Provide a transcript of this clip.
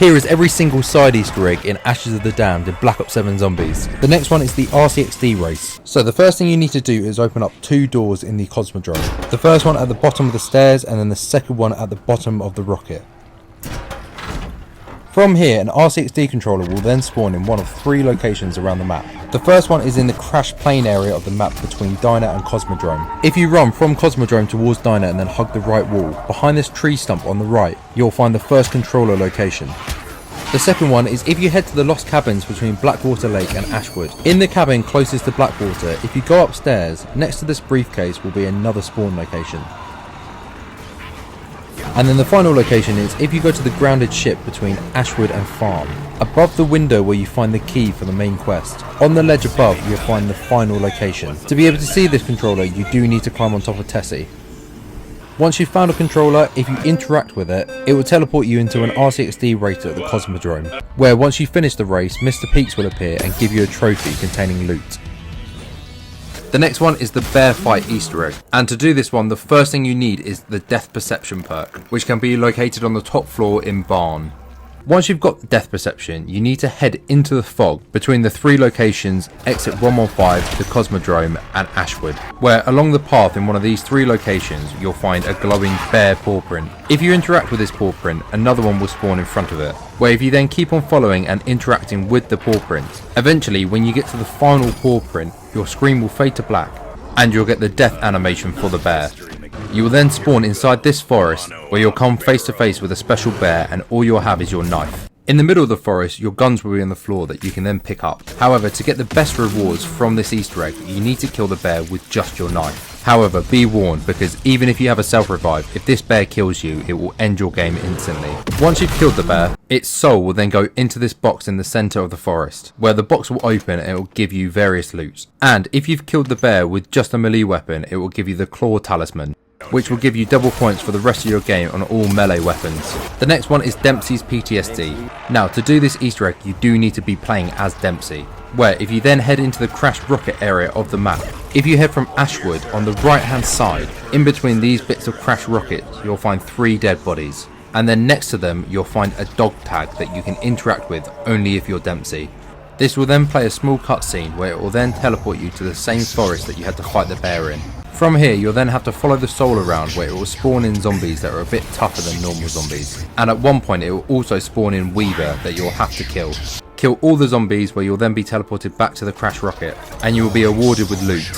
Here is every single side Easter egg in Ashes of the Damned in Black Ops 7 Zombies. The next one is the RCXD race. So the first thing you need to do is open up 2 doors in the Cosmodrome. The first one at the bottom of the stairs and then the second one at the bottom of the rocket. From here, an RCXD controller will then spawn in one of 3 locations around the map. The first one is in the crash plane area of the map between Diner and Cosmodrome. If you run from Cosmodrome towards Diner and then hug the right wall, behind this tree stump on the right, you'll find the first controller location. The second one is if you head to the lost cabins between Blackwater Lake and Ashwood. In the cabin closest to Blackwater, if you go upstairs, next to this briefcase will be another spawn location. And then the final location is if you go to the grounded ship between Ashwood and Farm. Above the window where you find the key for the main quest. On the ledge above you'll find the final location. To be able to see this controller you do need to climb on top of Tessie. Once you've found a controller, if you interact with it, it will teleport you into an RCXD race at the Cosmodrome, where once you finish the race, Mr. Peaks will appear and give you a trophy containing loot. The next one is the Bear Fight Easter egg, and to do this one the first thing you need is the Death Perception perk, which can be located on the top floor in Barn. Once you've got Death Perception, you need to head into the fog between the 3 locations Exit 115, the Cosmodrome and Ashwood, where along the path in one of these 3 locations you'll find a glowing bear paw print. If you interact with this paw print, another one will spawn in front of it, where if you then keep on following and interacting with the paw print, eventually when you get to the final paw print, your screen will fade to black and you'll get the death animation for the bear. You will then spawn inside this forest where you'll come face to face with a special bear and all you'll have is your knife. In the middle of the forest your guns will be on the floor that you can then pick up. However, to get the best rewards from this Easter egg you need to kill the bear with just your knife. However, be warned, because even if you have a self revive, if this bear kills you it will end your game instantly. Once you've killed the bear, its soul will then go into this box in the centre of the forest, where the box will open and it will give you various loots. And if you've killed the bear with just a melee weapon it will give you the Claw Talisman, which will give you double points for the rest of your game on all melee weapons. The next one is Dempsey's PTSD. Now to do this Easter egg you do need to be playing as Dempsey, where if you then head into the crashed rocket area of the map, if you head from Ashwood on the right hand side, in between these bits of crashed rockets you'll find 3 dead bodies, and then next to them you'll find a dog tag that you can interact with only if you're Dempsey. This will then play a small cutscene where it will then teleport you to the same forest that you had to fight the bear in. From here you'll then have to follow the soul around where it will spawn in zombies that are a bit tougher than normal zombies, and at one point it will also spawn in Weaver that you'll have to kill. Kill all the zombies where you'll then be teleported back to the crash rocket and you will be awarded with loot.